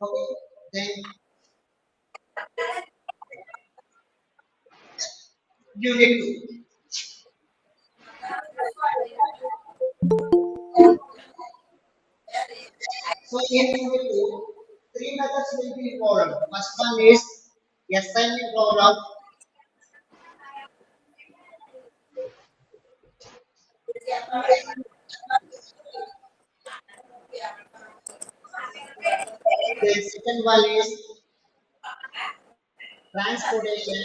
Okay, then unit 2. So in unit 2, three methods will be involved. First one is assignment problem. The second one is transportation.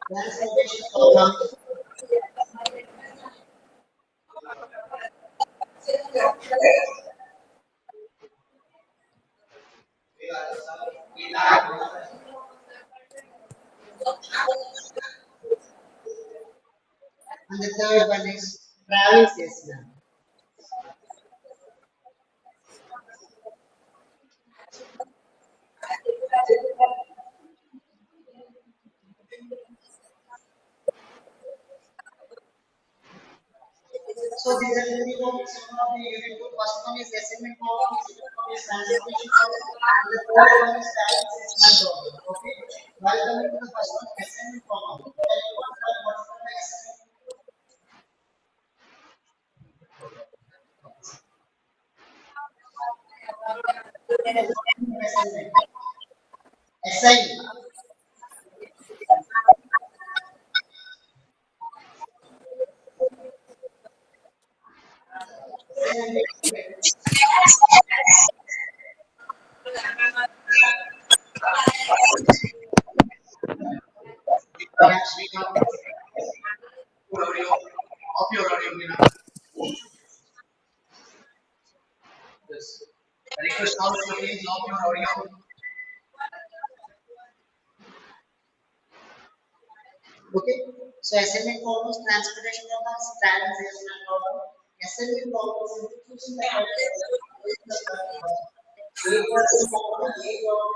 Transportation problem. And the third one is travel salesman. So these are the three topics of the unit 2. First one is assignment problem, second one is transportation problem, and the third one is travel salesman problem. Okay. While coming to the first one, assignment problem. Tell me what's the assignment? Assignment. Assignment. Assignment. Actually, audio of your audio. Yes. Request all to please off your audio. Okay. So assignment problems, transportation problems, travel salesman problem. Assignment problems is choosing the correct A person problem, A problem,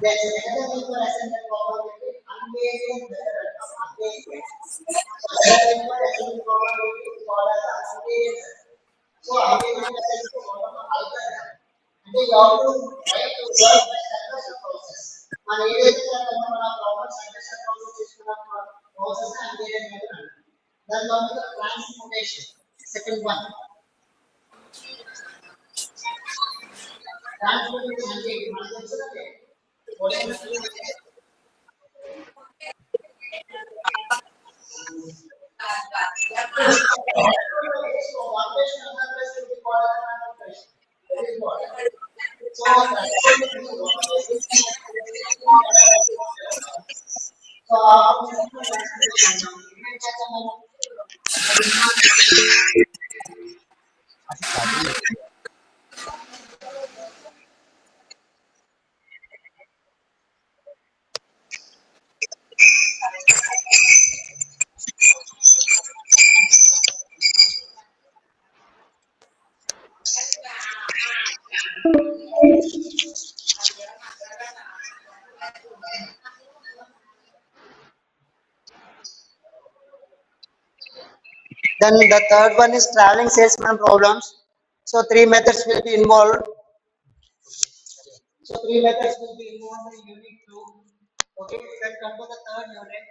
then another paper assignment problem will be unvariant method. Unvariant. So another paper assignment problem will be called as unvariant method. So unvariant method is one of the algorithm. And they have to try to work by successor process. మన ఏదైతే చేద్దామో మన problem successor process చేసుకున్న process unvariant method అంటారు. దానిలో transportation second one transportation అంటే మనకు తెలుసునంటే so one place to another place will be called as transportation. That is what. So transportation is one place to so then the third one is traveling salesman problems. So three methods will be involved. So three methods will be involved in unit 2. Okay, then come to the third unit.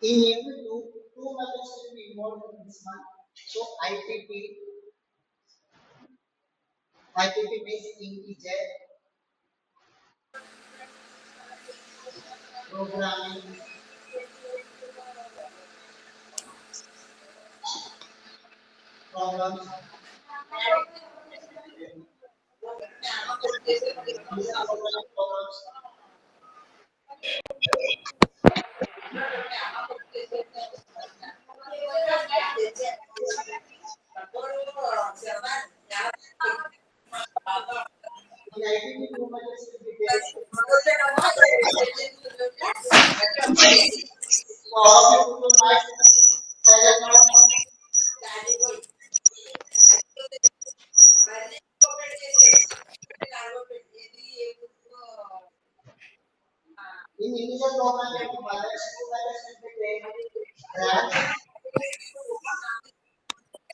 In unit 2, two methods will be involved in this one. So IPP means integer programming problems. These are programming problems.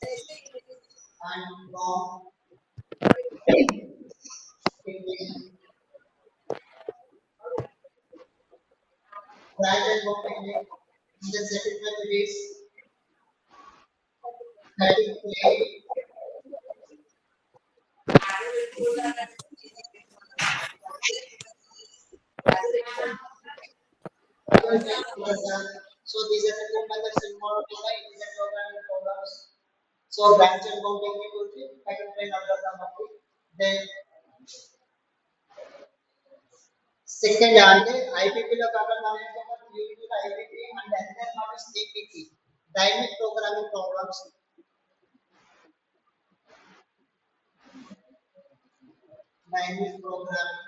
and from technique, branch and bomb technique. And the second method is cutting play. So these are the two methods involved in the intelligent programming programs. So branch and bomb technique will be cutting play algorithm of it. Then second అంటే IPP లో కాకుండా మనం ఏం చేద్దాం UP లో IPP and another one is DPP dynamic programming programs dynamic programming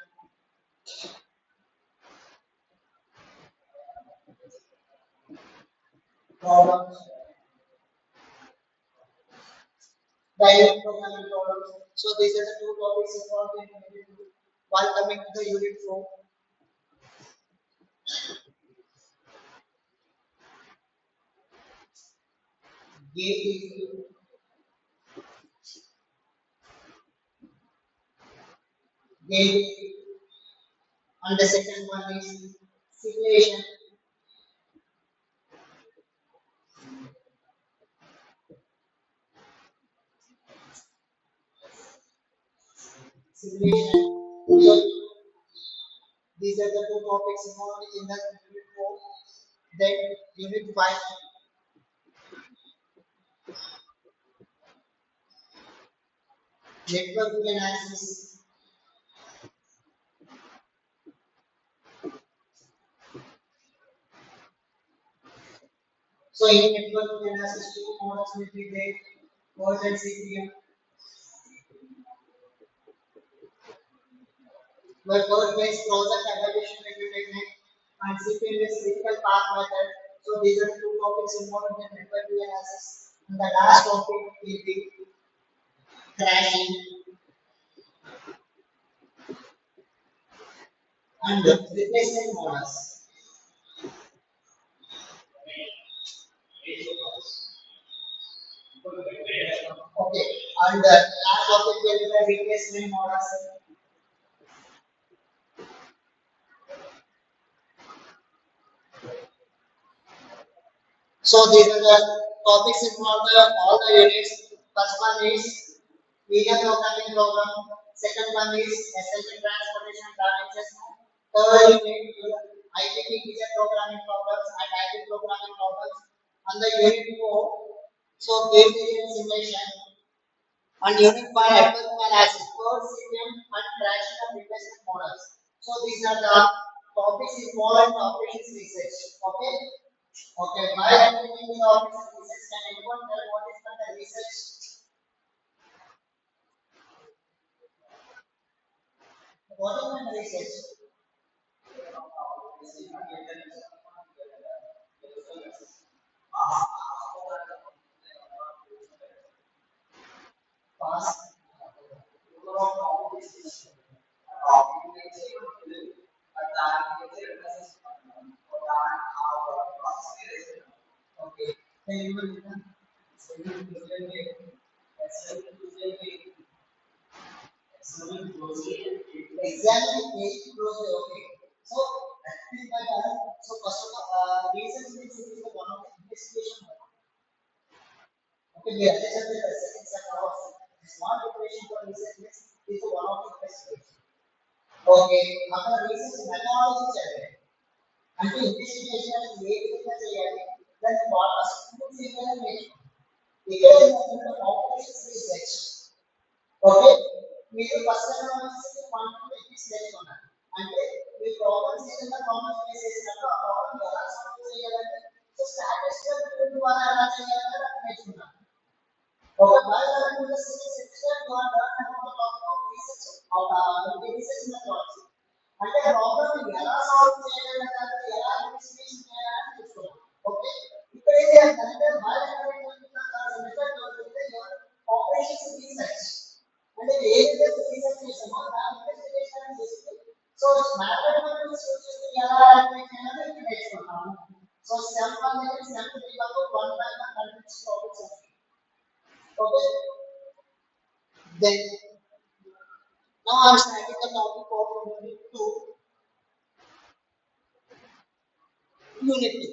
programs dynamic programming programs. So these are the two topics involved in unit 2. While coming to the unit 4, gate is gate and the second one is simulation. Simulation. So these are the two topics involved in the unit 4. Then unit 5, network analysis. So in network analysis, two models will be there, Merge and CPM. Where Merge means project evaluation review technique and CPM is critical path method. So these are the two topics involved in network analysis. And the last topic will be crashing and replacement models. Okay, and the last topic will be the replacement models. So these are the topics involved all the units. First one is media programming program. Second one is SLP transportation databases. Third unit IPP media programming programs and IP programming programs. And the unit 4, so game theory and simulation. And unit 5 network analysis, code CPM and crashing and replacement models. So these are the topics involved in operations research. Okay. Okay, while completing the operations research, can anyone tell what is the research? What is the research? Past. Okay. Can anyone examine page closely? Okay. So that is by so first of all, research means it is the one of the investigation. Okay, yeah, this is the second step of smart preparation for research means it is one of the investigation. Okay, after research methodology చదివే అంటే investigation ఏ విధంగా చేయాలి దాని process tools ఏమైనా నేర్చుకోండి ఇక్కడ ఏంటంటే operations research okay మీరు ఫస్ట్ అనాలిసిస్ క్వాంటిటీ టెక్నిక్స్ నేర్చుకున్నారు అంటే మీ ప్రాబ్లమ్స్ ఏదైనా ప్రాబ్లమ్స్ ఫేస్ చేసినప్పుడు ఆ ప్రాబ్లమ్ ఎలా సాల్వ్ చేయాలంటే సో స్టాటిస్టికల్ టూల్ ద్వారా ఎలా చేయాలని అది నేర్చుకున్నారు ఒక బయోలాజికల్ సిస్టమ్ ద్వారా ఒక టాపిక్ రీసెర్చ్ ఒక రీసెర్చ్ మెథడ్స్ అంటే ప్రాబ్లమ్ ఎలా సాల్వ్ చేయాలి అంటే ఎలా ఇన్వెస్టిగేషన్ చేయాలని తెలుసుకోవాలి ఓకే ఇక్కడ ఏది అంటే బయోలాజికల్ మెథడ్ దొరికితే ఆపరేషన్స్ రీసెర్చ్ అంటే ఏదైతే రీసెర్చ్ చేసామో దాని ఇన్వెస్టిగేషన్ చేసి సో మ్యాథమెటిక్స్ యూస్ చేసి ఎలా అప్లై చేయాలో ఇక్కడ నేర్చుకుంటాము సో సెల్ఫ్ అనేది self recover one by one continuous topics Okay. Then now I'm starting the topic of unit 2, unity.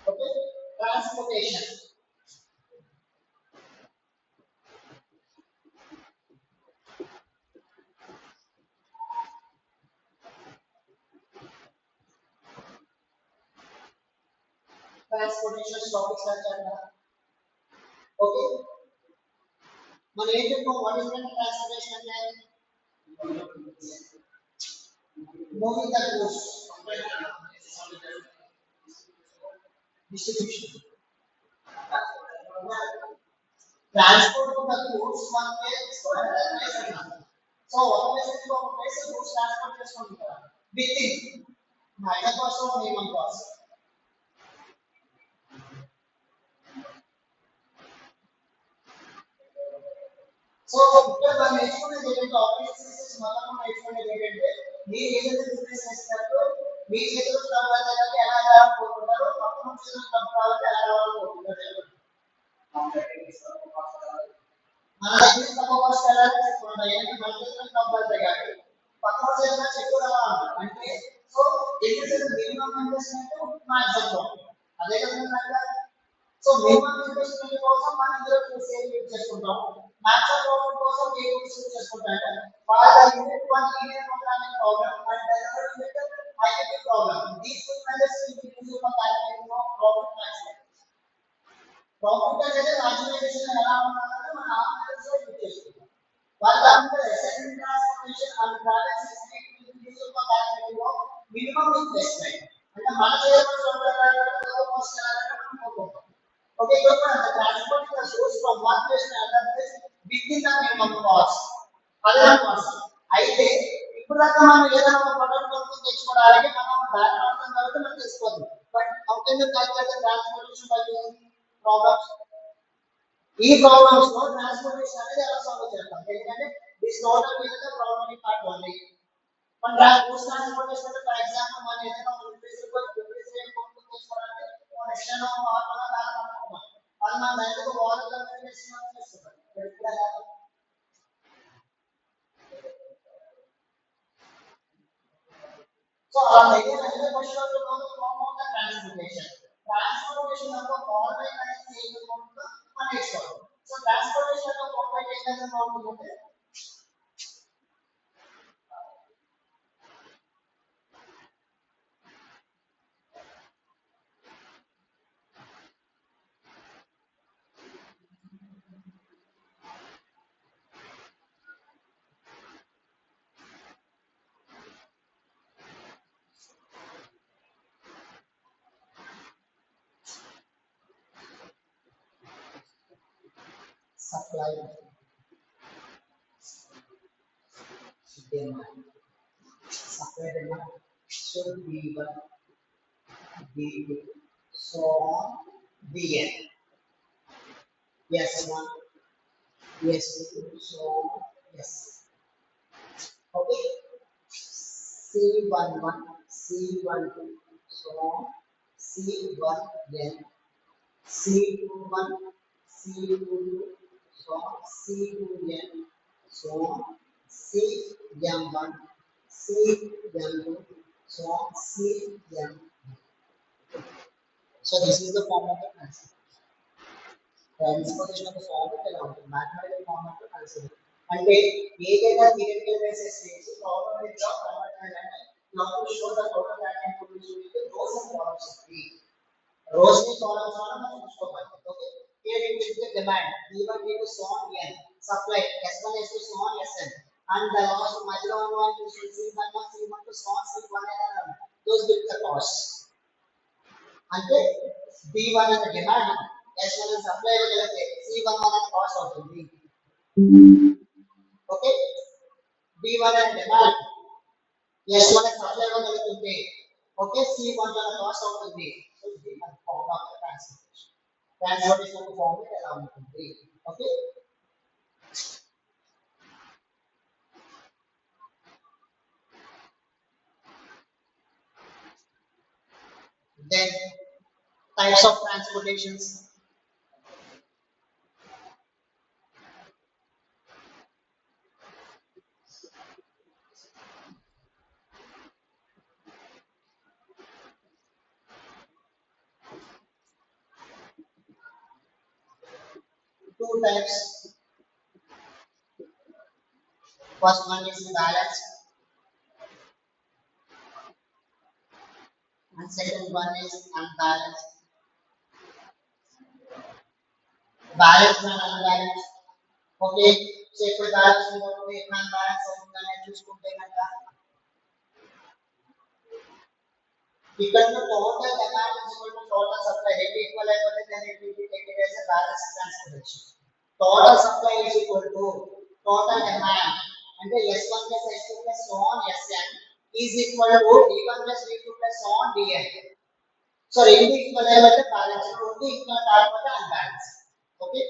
Okay. Transportation. Transportation topics are chapter. Okay. మన ఏం చెప్పాం వాట్ ఇస్ ట్రాన్స్పోర్టేషన్ అంటే moving the goods distribution. Transport of the goods one place to another place అన్నారు. So ఒక place నుంచి ఒక place goods transport చేసుకుంటారు with in minor కోసం మినిమం కాస్ట్. సో ఇక్కడ మనం నేర్చుకునేది ఏంటంటే ఆపరేషన్ సిస్టమ్స్ మొత్తం నేర్చుకునేది ఏంటంటే మీరు ఏదైతే బిజినెస్ చేస్తారో మీ చేతిలో డబ్బు రావాలంటే ఎలా రావాలనుకుంటున్నారో పక్కన చేతిలో డబ్బు రావాలంటే ఎలా రావాలనుకుంటున్నారు. మన దగ్గర తక్కువ కాస్ట్ ఎలా చెప్పుకుంటాం ఏంటంటే మన చేతిలో డబ్బు అయితే కానీ పక్కన చేతిలో ఎక్కువ రావాలి అంటే సో ఏంటంటే మినిమం ఇన్వెస్ట్మెంట్ మాక్సిమం అదే కదా. సో మినిమం ఇన్వెస్ట్మెంట్ కోసం మనం ఇందులో సేవ్ చేసుకుంటాం. మాక్సిమం ప్రాఫిట్ కోసం ఏ యూస్ చేసుకుంటాం. వాళ్ళ unit 1 unit programming problem and other unit IIT problem. These two methods will use for calculating profit maximum. Profit అనేది మాక్సిమైజేషన్ ఎలా ఉండాలంటే మనం ఆ మెథడ్స్ లో యూజ్ చేసుకుంటాం. వాళ్ళ అంటే second transformation and travel system use for calculating minimum investment. అంటే మన చేయవలసిన cost okay, so the transport the source from one place to another place within the minimum cost. అదే కాస్ట్ అయితే ఇప్పుడు దాకా మనం ఏదైనా ఒక ప్రొడక్ట్ కొనుక్కొని తెచ్చుకోవడానికి మనం దాని అవసరం కాబట్టి మనం తెచ్చుకోవాలి. But how can you calculate transportation by using problems? ఈ ప్రాబ్లమ్స్ లో ట్రాన్స్పోర్టేషన్ అనేది ఎలా సాల్వ్ చేస్తాం ఎందుకంటే దిస్ టోటల్ మీద ప్రాబ్లమ్ పార్ట్ ఓన్లీ. మన ట్రాన్స్పోర్టేషన్ అంటే ఫర్ ఎగ్జాంపుల్ మనం ఏదైనా ఒక రిప్లేస్ కొనుక్కొని తెచ్చుకోవడానికి ఒక ఎక్స్టర్నల్ మార్కెట్ అది మన దగ్గర వాటర్ కమ్యూనికేషన్ చేస్తున్నారు. సో ఆ దగ్గర అన్ని క్వశ్చన్లు form of the transportation. Transportation యొక్క ఫార్మేట్ అనేది ఏ విధంగా ఉంటుందో మనం నేర్చుకోవాలి. సో ట్రాన్స్పోర్టేషన్ యొక్క ఫార్మేట్ ఏ విధంగా ఉంటుందంటే supply, demand. Supply demand should be one, B2, so on, Bn. Yes one, yes two, so on, yes. Okay. C11, C12, so on, C1n, C21, C22, so on, C2n, so on, Cm1, Cm2, so on, Cm. So this is the form of the transition. Transportation of the form of the mathematical form of the transition. అంటే ఏదైనా theoretical basis చేసి problem ని draw convert now to show the total that can produce with the rows and columns of tree. Rows and columns are మనం చూసుకోవాలి. Okay. Here it is the demand. D1 is so on n. Supply S1 is to so on Sn. And the last మధ్యలో ఉన్న C1 C1 to so on C1 and those will be the cost. అంటే B1 అనే demand S1 అనే supply ఇవ్వగలిగితే C1 అనే cost అవుతుంది. Okay. B1 అనే demand S1 అనే సప్లై ఇవ్వగలుగుతుంది. ఓకే. C1 అనే కాస్ట్ అవుతుంది. సో ఇది మన form of transportation. Transportation form ఎలా ఉంటుంది? Okay. Then types of transportations. Two types. First one is balanced, and second one is unbalanced. Balanced and unbalanced. Okay, so ఇప్పుడు balance ఉన్నప్పుడు unbalance అవుతుందని చూసుకుంటే కనుక ఇక్కడ టోటల్ డిమాండ్ టోటల్ సప్లై రెండు equal అయిపోతే దాన్ని it will be taken as a balance transportation. Total supply is equal to total demand అంటే S1 plus S2 plus so on Sn is equal to D1 plus D2 plus so on Dn. So రెండు equal అయిపోతే balance, రెండు equal కాకపోతే unbalance. Okay,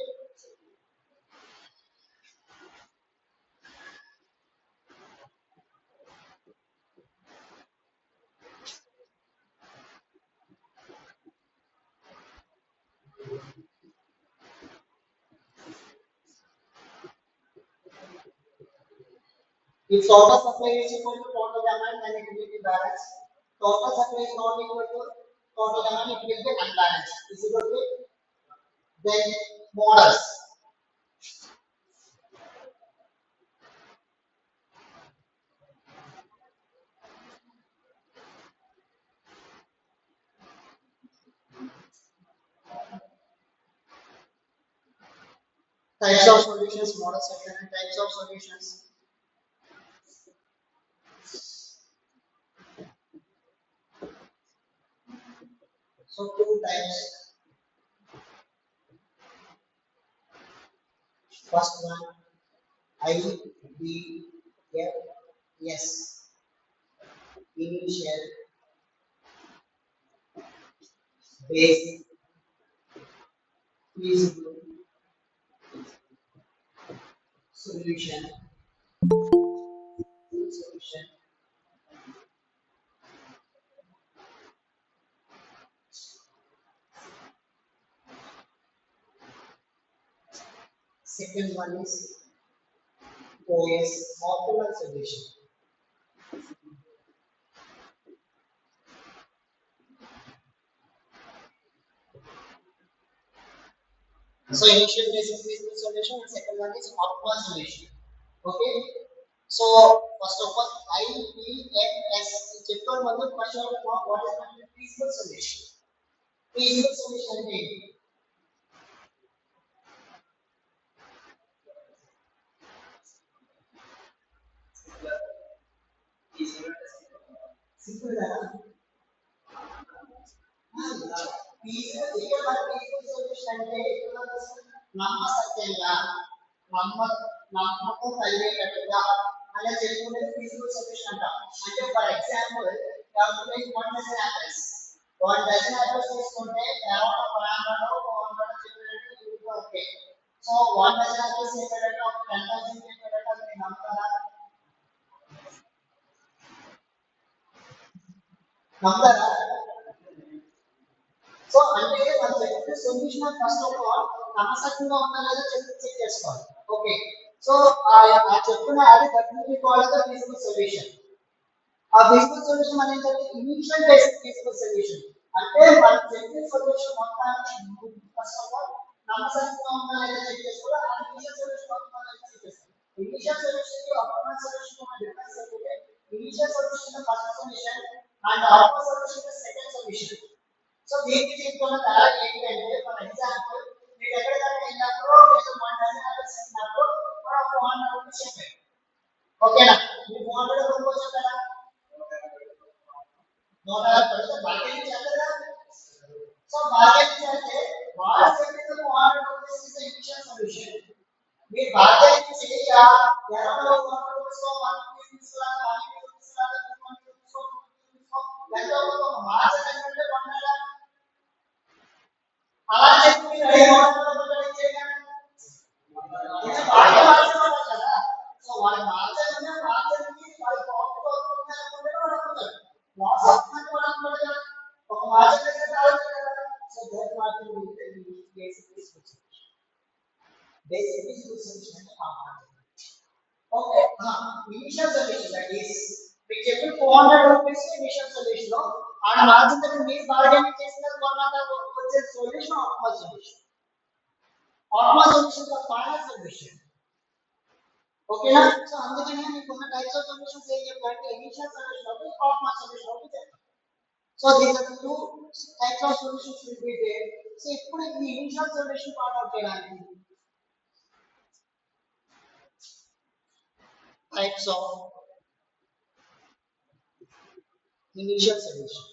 if total supply is equal to total demand, then it will be balanced. Total supply is not equal to total demand, it will be unbalanced. Is it okay? Then models. Types of solutions, model section and types of solutions. So two types. First one, IDFS, initial, basic, feasible, solution, solution. Second one is OS, optimal solution. So initial, basic, feasible solution, and second one is optimal solution. Okay. So first of all, IDFS chapter one of first of all, what is the feasible solution? Feasible solution means simple feasible solution అంటే నమ్మసత్యంగా నమ్మకం కలిగేటట్టుగా అలా చెప్పుకునే feasible solution అంటాం. అంటే for example one dozen apples. One dozen apples తీసుకుంటే around 500 400 చెప్పేటట్టు okay. So one dozen apples చెప్పేటట్టు ఒక 10,000 చెప్పేటట్టు అది మీరు నమ్ముతారా? నమ్ముతారా? సో అంటే మనం చెప్పే సొల్యూషన్ ఫస్ట్ ఆఫ్ ఆల్ నమ్మసక్యంగా ఉందా లేదా చెక్ చేసుకోవాలి. ఓకే, సో ఆ చెప్తున్న అది definitely called the feasible solution. ఆ ఫీజిబుల్ సొల్యూషన్ అనేది ఇనిషియల్ బేసిక్ ఫీజిబుల్ సొల్యూషన్ అంటే మనం చెప్పే సొల్యూషన్ మొత్తాన్ని ఫస్ట్ ఆఫ్ ఆల్ నమ్మసక్యంగా ఉందా లేదా చెక్ చేసుకోవాలి. ఆ ఇనిషియల్ సొల్యూషన్ మొత్తాన్ని చెక్ చేసుకోవాలి. ఇనిషియల్ సొల్యూషన్ కి ఆప్టిమల్ సొల్యూషన్ ఉన్న డిఫరెన్స్ ఏంటంటే initial solution first solution and optimal solution second solution. So దీనికి తీసుకున్న తేడా ఏంటంటే ఫర్ ఎగ్జాంపుల్ మీరు ఎక్కడికైనా వెళ్ళినప్పుడు మీరు 1 డజన్ యాపిల్స్ ఇచ్చినప్పుడు ఒక 400 రూపీస్ చెప్పారు. ఓకేనా? మీరు 400 రూపీస్ చెప్పారా? 150 పెడితే బార్గెనింగ్ చేస్తారా? సో బార్గెనింగ్ చేస్తే వాళ్ళు చెప్పిన 400 రూపీస్ ఇస్ ఇనిషియల్ సొల్యూషన్. మీరు బార్గెనింగ్ చేయక 200 రూపీస్ 1 రూపీస్ తీసుకురాక 1 రూపీస్ తీసుకురాక 2 రూపీస్ తీసుకో ఎంత అవుతుందో మార్జిన్ ఎంత ఉండాలి? initial solution, that is మీకు చెప్పిన 400 రూపీస్ ఇనిషియల్ సొల్యూషన్ లో ఆ మార్జిన్ దగ్గర మీరు బార్గెనింగ్ చేసిన కొన్నాక వచ్చే solution optimal solution. Optimal solution the final solution. ఓకేనా? సో అందుకనే మీకు ఉన్న టైప్స్ ఆఫ్ సొల్యూషన్స్ ఏం చెప్పారంటే ఇనిషియల్ సొల్యూషన్ ఒకటి, ఆప్టిమల్ సొల్యూషన్ ఒకటి చెప్పారు. So these are two types of solutions will be there. So ఇప్పుడు ఈ ఇనిషియల్ సొల్యూషన్ ఫైండ్ అవుట్ చేయడానికి types of initial solution.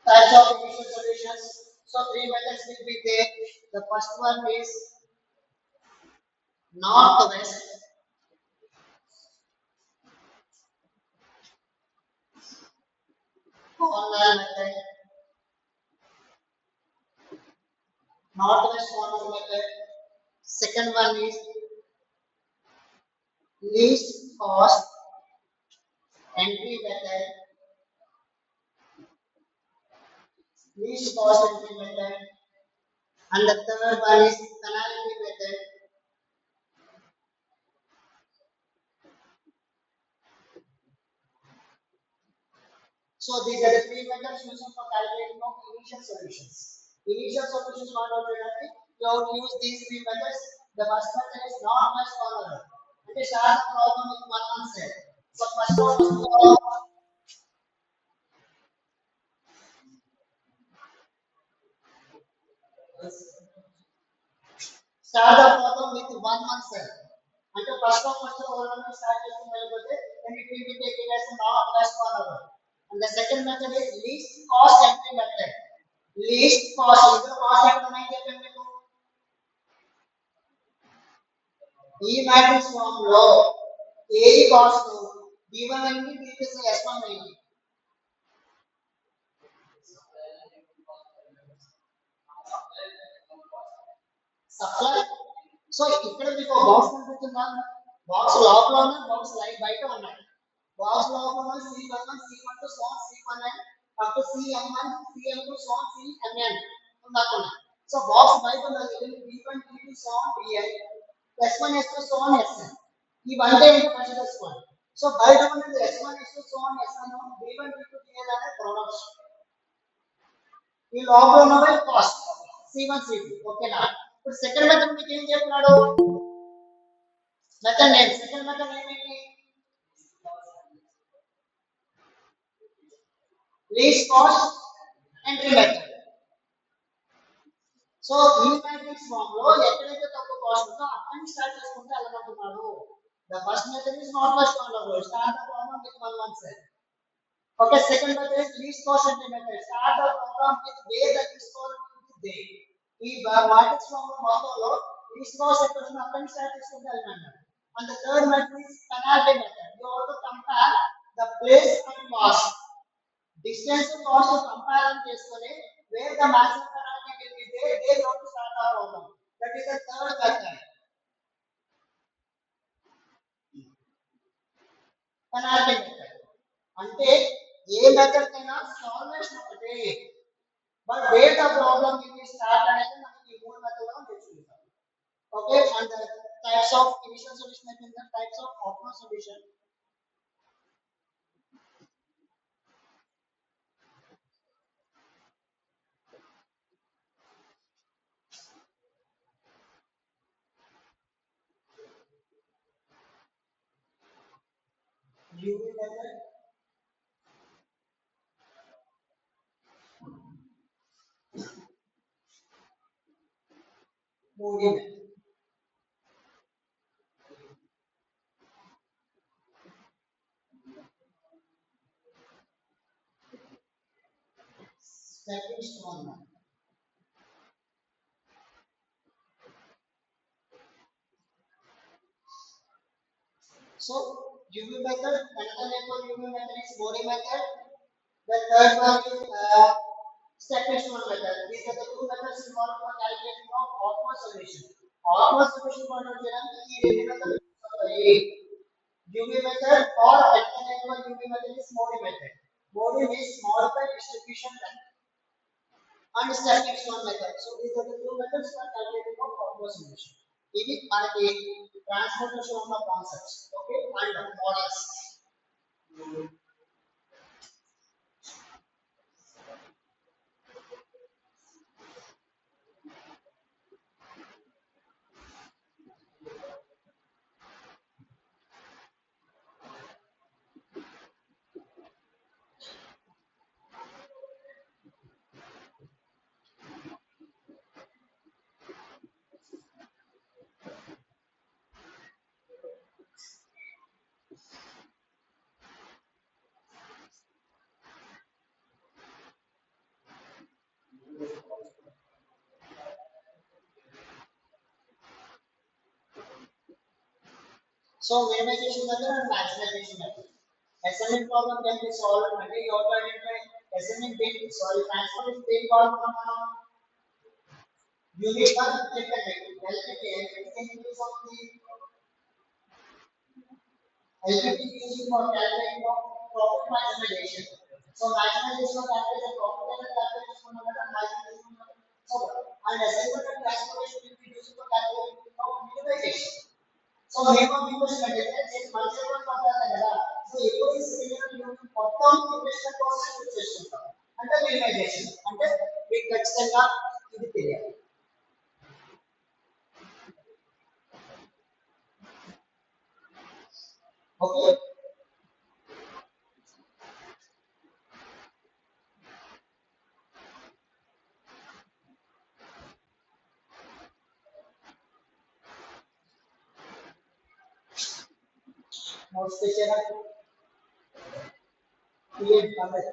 Types of initial solutions. So three methods will be there. The first one is northwest. Corner method. Northwest corner method. Second one is least cost entry method. Least cost entry method. And the third one is penalty method. So these are the three methods used for calculating of initial solutions. Initial solutions found out directly. You have to use these three methods. The first method is northwest corner. It is start the problem with one answer. So first one is start the problem with one answer. అంటే first problem start చేసిన వెళ్ళిపోతే then it will be taken as a northwest corner. And the second method is least cost entry method. Least cost ఇక్కడ cost ఎంత ఉన్నాయి చెప్పండి మీకు. ఈ matrix form లో ఏది కాస్ట్ b1 అయింది b2 s1 అయింది. సప్లై. సో ఇక్కడ మీకు బాక్స్ కనిపిస్తుందా? బాక్స్ లోపల ఉన్న బాక్స్ లైట్ బయట ఉన్నాయి. బాక్స్ లోపల ఉన్న C11 C12 so C19 up to CM1 CM2 so CMN ఉన్నాకున్నా. సో బాక్స్ బయట ఉన్నది B1 B2 so BN S1 S2 so SN. ఇవంటే ఏంటి ఫస్ట్ తెలుసుకోండి. సో బయట ఉన్నది S1 S2 so SN B1 B2 BN అనే ప్రొడక్ట్స్. ఈ లోపల ఉన్నవి కాస్ట్ C1 C2. ఓకేనా? ఇప్పుడు సెకండ్ మెథడ్ మీకు ఏం చెప్తున్నాడు? Method name. Second method name ఏంటి? Least cost entry method. So ఈ మ్యాట్రిక్స్ ఫార్మ్ లో ఎక్కడైతే తక్కువ కాస్ట్ ఉందో అక్కడిని స్టార్ట్ చేసుకుంటే వెళ్ళమంటున్నాడు. The first method is northwest corner. Start the problem with one answer. Okay, second method is least cost entry method. Start the program with where the least cost is there. ఈ matrix form లో మొత్తంలో least cost ఎక్కడ ఉందో అక్కడిని start చేసుకుంటే వెళ్ళమన్నాడు. And the third method is penalty method. You have to compare the place and cost. Distance to cost compare చేసుకొని where the maximum penalty will be there, they have to start the problem. That is the third method. Penalty method. అంటే ఏ method కైనా salvation ఒకటే, but where the problem will be start అనేది మనకి ఈ మూడు method లో తెలుసుకుంటాం. Okay, and the types of initial solution and the types of optimal solution. UV method, Modi method. Stepping stone method. So UV method, another name for UV method is Modi method. The third one is stepping stone method. These are the two methods involved for calculation of optimal solution. Optimal solution for ఈ రెండు మెథడ్లు ఉంటాయి. UV method or another name for UV method is Modi method. Modi means modified distribution method. and stepping stone method. So these are the two methods for calculating of formula solution. ఇది మనకి transportation ఉన్న concepts. Okay, and models. So minimization method and maximization method. Assignment problem can be solved when you have to identify assignment being solved. Transfer is being called from unit 1 different LPT use of the LPT using for calculating of profit maximization. So maximization of calculation profit and calculation of maximization. So and assignment and transformation will be used for calculating of minimization. So name of investment is multiple పడతాయి కదా. So ఎక్కువ తీసుకునే మొత్తం investment కోసం use చేసుకుంటాం. అంటే minimisation అంటే మీకు ఖచ్చితంగా ఇది తెలియాలి. ఓకే, నోట్స్ తెచ్చారా? క్లియర్ కాలేదు.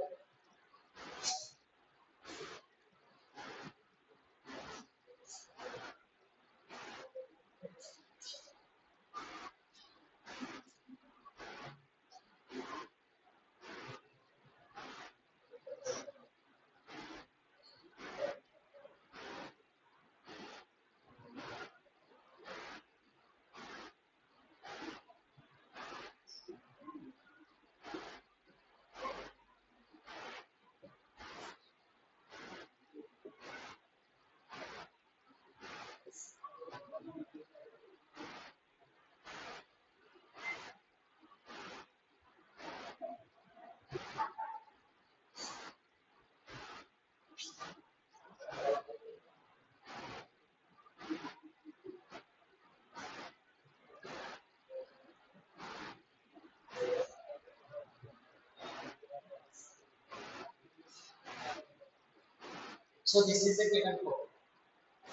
So this is the given problem.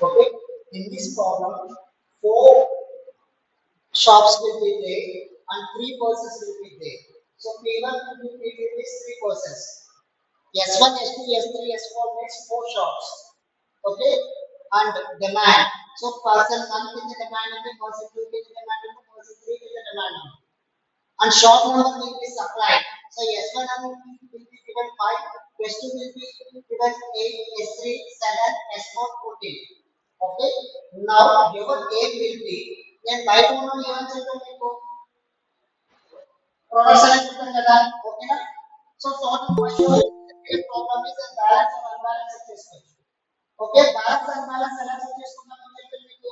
Okay, in this problem, 4 shops will be there and 3 persons will be there. So P1 will be is 3 persons. S1, S2, S3, S4 means 4 shops. Okay, and demand. So person 1 is the demand number, person 2 is the demand number, person 3 is the demand number. And shop number will be supplied. So S1 will be given 5, S2 will be given 8, S3 7, S4 14. Okay, now your aim will be then by tomorrow you answer to production and కదా. ఓకేనా? So total question problem is a balance or unbalance situation. Okay, balance and balance ఎలా check చేసుకుంటామో చెప్పండి మీకు.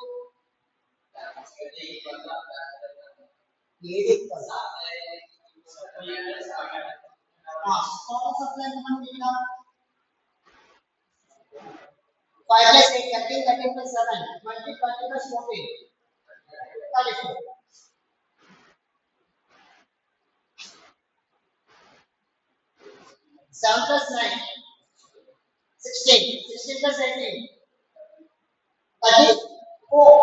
ఏది total supply మనం ఇక్కడ 5 plus 8 13 13 plus 7 20 20 plus 14 34. 7 plus 9 16 16 plus 18 34.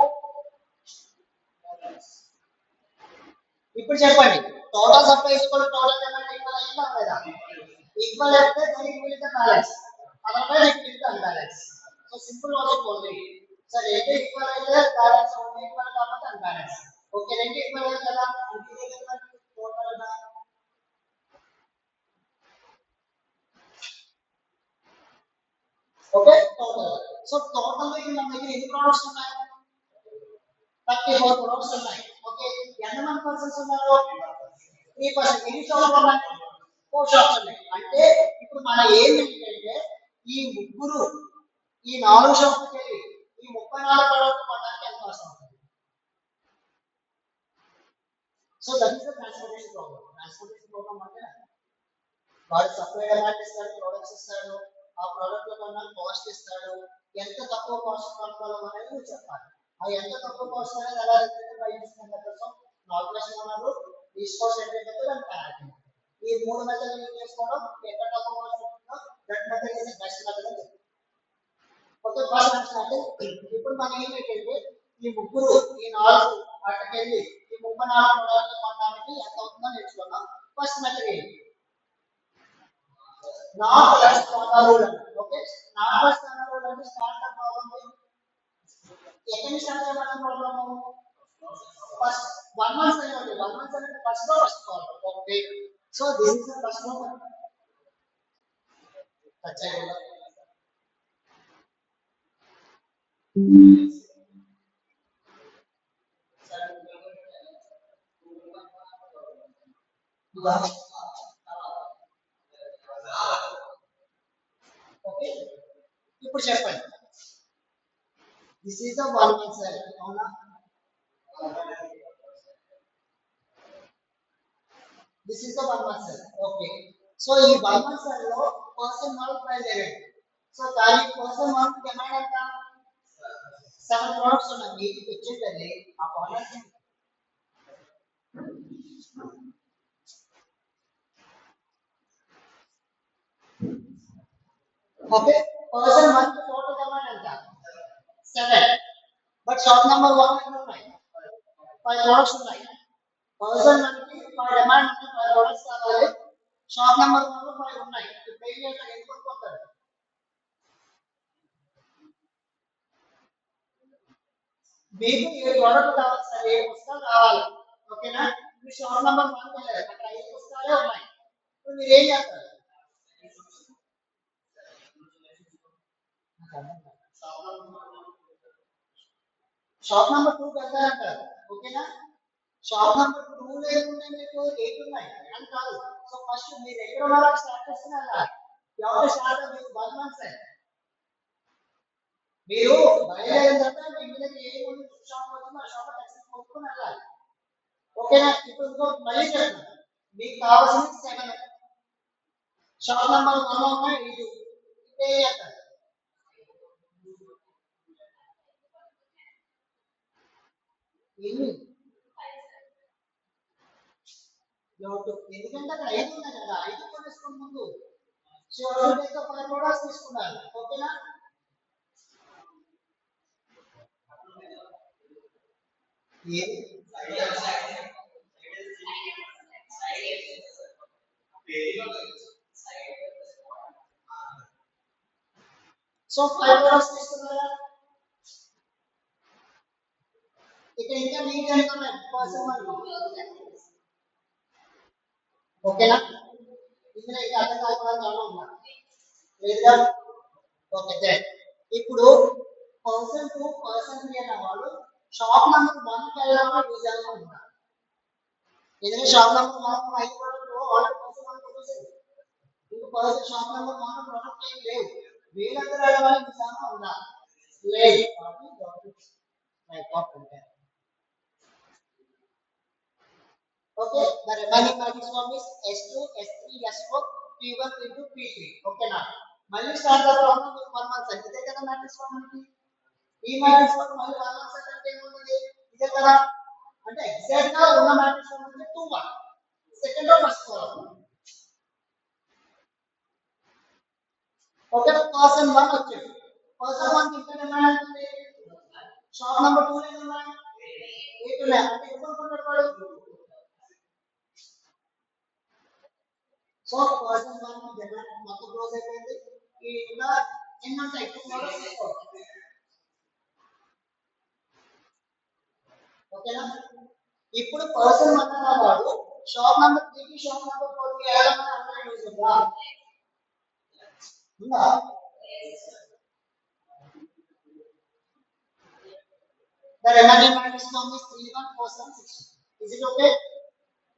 ఇప్పుడు చెప్పండి total supply equal total demand equal అయిందా లేదా? ఈక్వల్ అయితే దానికి మిగతా balance, otherwise it will unbalance. So simple logic only. So రెండు ఈక్వల్ అయితే బ్యాలెన్స్, రెండు ఈక్వల్ కాకపోతే అన్బ్యాలెన్స్. ఓకే, రెండు ఈక్వల్ అయితే కదా అంటే టోటల్ గా ఓకే టోటల్. సో టోటల్ గా మన దగ్గర ఎన్ని ప్రొడక్ట్స్ ఉన్నాయి? 34 ప్రొడక్ట్స్ ఉన్నాయి. ఓకే, ఎంతమంది పర్సన్స్ ఉన్నారు? 3%. ఎన్ని షాప్స్ ఉన్నాయి? 4 షాప్స్ ఉన్నాయి. అంటే ఇప్పుడు మన ఏం ఏంటంటే ఈ ముగ్గురు ఈ 4 షాపులకి వెళ్ళి ఈ 34 ప్రోడక్ట్ కొనడానికి ఎంత కాస్ట్ అవుతుంది? So that is the transportation problem. Transportation problem అంటే వాడు సప్లై డిమాండ్ ఇస్తాడు, ప్రొడక్ట్స్ ఇస్తాడు, ఆ ప్రోడక్ట్ లో కన్నా కాస్ట్ ఇస్తాడు, ఎంత తక్కువ కాస్ట్ కొనుక్కోవాలి అనేది నువ్వు చెప్పాలి. ఆ ఎంత తక్కువ కాస్ట్ అనేది ఎలా represent by using methods of normalization అన్నారు, least cost entry method and parity. ఈ 3 మెథడ్లు యూజ్ చేసుకోవడం ఎక్కడ తక్కువ కాస్ట్ ఉంటుందో that method is the best method అని చెప్తారు. ఓకే, ఫస్ట్ అంటే ఇప్పుడు మనం ఏం ఏంటంటే ఈ ముగ్గురు ఈ 4 అటుకెళ్ళి ఈ 34 ప్రోడక్ట్లు కొనడానికి ఎంత అవుతుందో నేర్చుకున్నాం. ఫస్ట్ మెథడ్ ఏంటి? Not plus corner rule. Okay, not plus corner rule అంటే start the problem. ఎక్కడి స్టార్ట్ చేయమన్న ప్రాబ్లమ్? ఫస్ట్ 1 month అంటే 1 month అంటే ఫస్ట్ లో first column. Okay, so this is the first లో టచ్ చేయాలి. ఓకే, ఇప్పుడు చెప్పండి. This is the 1 month side అవునా? This is the 1 month side. Okay, so ఈ 1 month సైడ్ లో పర్సన్ 1 ప్రైస్ ఏరేంటి? సో దాని పర్సన్ 1 డిమాండ్ ఎంత? 7 ప్రొడక్ట్స్ ఉన్నాయి. మీకు ఇచ్చేటది ఆ quality. Okay, person 1 total demand ఎంత? 7. బట్ షాప్ నెంబర్ 1 ఎంత ఉన్నాయి? 5 ప్రొడక్ట్స్ ఉన్నాయి. పర్సన్ 1 కి 5 డిమాండ్ ఉంది, 5 ప్రొడక్ట్స్ కావాలి. షాప్ నెంబర్ 1 లో 5 ఉన్నాయి. ఇప్పుడు ఏం చేయాలి? ఎంత కొనుక్కుంటారు? మీకు 7 ప్రోడక్ట్ కావాలి సార్, 7 పుస్తకాలు కావాలి. ఓకేనా? మీ షాప్ నెంబర్ 1 వెళ్ళారు, అక్కడ 5 పుస్తకాలే ఉన్నాయి. ఇప్పుడు మీరు ఏం చేస్తారు? Shop number 2 వెళ్తారంటారు. ఓకేనా? షాప్ నెంబర్ 2 లో ఏమున్నాయి? మీకు 8 ఉన్నాయి అని కాదు. సో ఫస్ట్ మీరు ఎక్కడ ఉన్నారో స్టార్ట్ చేస్తున్నారు. ఎవరు స్టార్ట్ మీకు 1 month సార్. మీరు బయలుదేరిన తర్వాత మీ ఇంటికి ఏ ముందు షాప్ వస్తుందో ఆ షాప్ టెక్స్ట్ కొనుక్కొని వెళ్ళాలి. ఓకేనా? ఇప్పుడు ఇంకో మళ్ళీ చెప్తాను, మీకు కావాల్సింది 7. షాప్ నెంబర్ 1 లో ఉన్నాయి 8. ఇదే చేస్తారు. ఎందుకంటే అక్కడ 5 ఉన్నాయి కదా, 5 కొనేసుకోండి ముందు. సో 5 ప్రొడక్ట్స్ తీసుకున్నారు. ఓకేనా? సో 5 ప్రొడక్ట్స్ తీసుకున్నారా? ఇక్కడ ఇంకా నీట్ అనుకున్నాయి పర్సన్ 1. ఓకేనా? ఇందులో ఇంకా అర్థం కాకుండా ఉన్నా లేదా? ఓకే, ఇప్పుడు పర్సన్ 2 పర్సన్ 3 అనేవాడు షాప్ నెంబర్ 1 కి వెళ్ళాలని యూజ్ చేయాలనుకుంటున్నారు. ఎందుకంటే shop number 1 5 product order person 1 కొట్టేసారు. ఇప్పుడు పర్సన్ షాప్ నెంబర్ 1 ప్రోడక్ట్ ఏం లేవు, వీళ్ళందరూ వెళ్ళాలని యూజ్ ఉందా? లేదు. Type of compare. Okay, the remaining matrix form is S2, S3, S4, P1 into P3. Okay na? మళ్ళీ స్టార్ట్ అవుతాము మీకు 1 month సెట్. ఇదే కదా మ్యాట్రిక్స్ ఫార్మ్ మనకి. ఈ మ్యాట్రిక్స్ ఫార్మ్ మళ్ళీ 1 month సెట్ అంటే ఏముంది? ఇదే కదా. అంటే ఎగ్జాక్ట్ గా ఉన్న మ్యాట్రిక్స్ ఫార్మ్ అంటే 2 1. సెకండ్ లో ఫస్ట్ కాలమ్. ఓకే, పర్సన్ 1 వచ్చాడు. పర్సన్ 1 కి ఇక్కడ డిమాండ్ ఉంది. షాప్ నెంబర్ 2 లో ఉన్నాయి 8 ఉన్నాయి. అంటే ఎప్పుడు కొన్నాడు వాడు? సో పర్సన్ 1 కి డిమాండ్ మొత్తం క్లోజ్ అయిపోయింది. ఈ ఇలా ఎన్ని ఉంటాయి? 2 మోడల్స్ తీసుకోవాలి. ఓకేనా? ఇప్పుడు పర్సన్ 1 అన్నవాడు షాప్ నెంబర్ 3 కి షాప్ నెంబర్ 4 కి వెళ్ళాలని అన్నా యూజ్ ఉందా? ఉందా? The remaining matrix form is 3 1 4 7 6. Is it okay?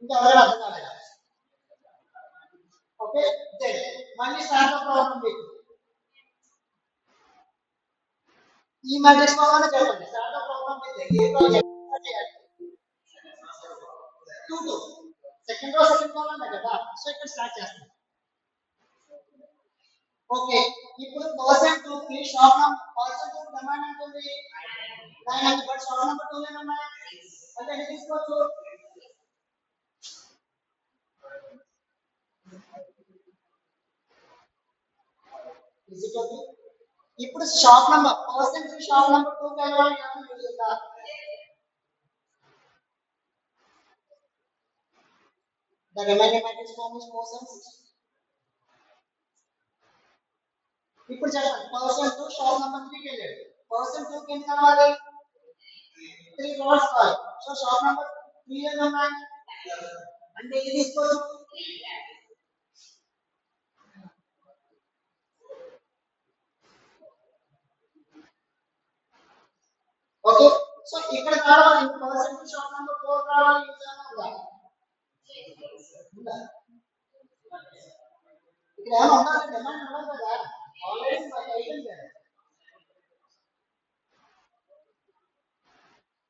ఇంకా ఎవరైనా అర్థం కాలేదా? ఓకే, then మళ్ళీ స్టార్ట్ ద ప్రాబ్లం మీకు. ఈ మ్యాట్రిక్స్ కావాలని చెప్పండి. Start problem with a by చేయాలి 2 2 సెకండ్ రో సెకండ్ కాలం కదా. సో ఇక్కడ స్టార్ట్ చేస్తాం. ఓకే, ఇప్పుడు పర్సన్ 2 కి షాప్ నంబర్ పర్సన్ 2 డిమాండ్ ఎంత ఉంది? 900. బట్ షాప్ నంబర్ 2 లో ఉన్నాయి అంటే ఎన్ని తీసుకోవచ్చు? Is it okay? ఇప్పుడు shop number person 2 shop number 2 కలవాలి ఏమని యూజ్ చేస్తా? The remaining matrix form is person 6. ఇప్పుడు చెప్పండి పర్సన్ 2 షాప్ నంబర్ 3 కి వెళ్ళాడు. పర్సన్ 2 కి ఎంత కావాలి? 3 రాడ్స్ కావాలి. సో షాప్ నంబర్ 3 లో ఉన్నాయి అంటే ఇది తీసుకోవచ్చు. ఓకే, సో ఇక్కడ కావాలి పర్సన్ 2 షాప్ నంబర్ 4 కావాలి ఉందా? ఇక్కడ ఏమైనా ఉండాలి డిమాండ్ ఉండదు కదా, ఆల్రెడీ మాకు అయిపోయింది కదా.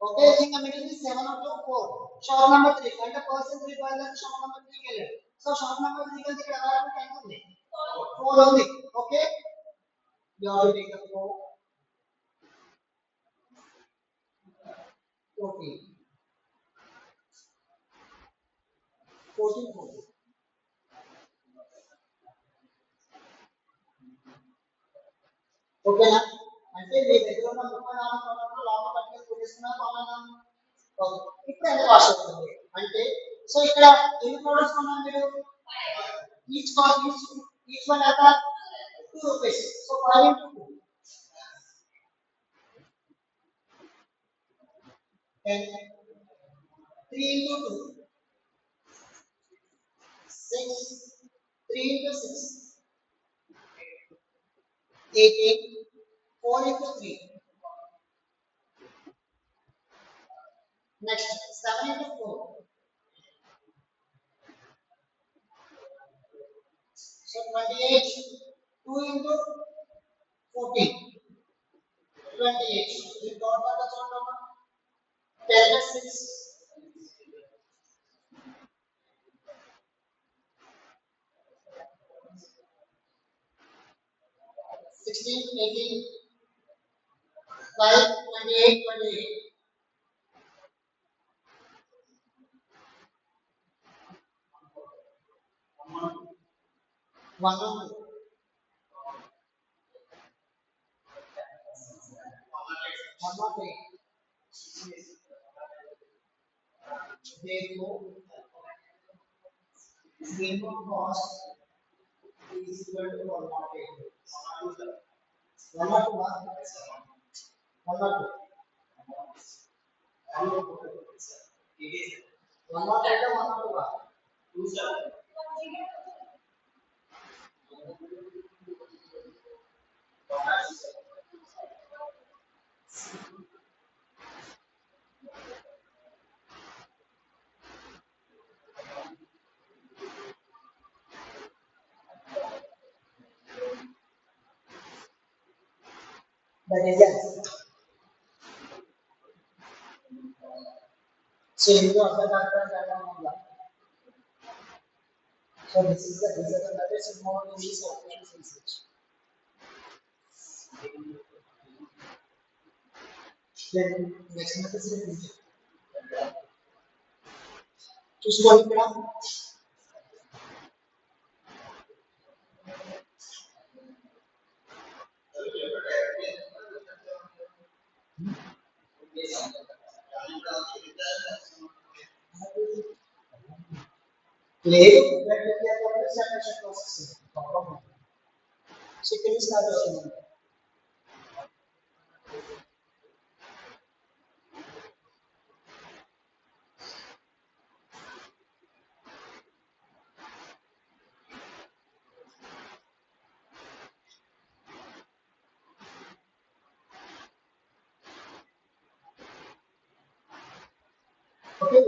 ఓకే, ఇంకా మిగిలింది 7 to 4 షాప్ నంబర్ 3 అంటే పర్సన్ 3 బయలుదేరి షాప్ నంబర్ 3 కి వెళ్ళాడు. సో షాప్ నంబర్ 3 కి వెళ్తే ఇక్కడ అవైలబుల్ ఎంత ఉంది? 4 ఉంది. Okay, you have to take the 4 14 14 14. ఓకేనా? అంటే మీ దగ్గర ఉన్న 34 పదాలను లోపల పట్టుకొని కొట్టేస్తున్నారు అవునా? ఓకే, ఇప్పుడు ఎంత కాస్ట్ అవుతుంది అంటే సో ఇక్కడ ఎన్ని ప్రోడక్ట్స్ కొన్నారు మీరు? ఈచ్ కాస్ట్ ఈచ్ వన్ ఎంత? 2 rupees. So 5 into 2 10 3 into 2 6 3 into 6 18 4 into 3 next 7 into 4 so 28 2 into 14 28 you got that చూడండి 10 plus 6 16 18 5 28 28 1 1 therefore minimum cost is equal to 108 102 102 that is it. So you have the data. So this is the that is more in this operations research. Then next method is repeat. చూసుకోండి ఇక్కడ లేదు separation process problem chicken start అవుతుంది. Okay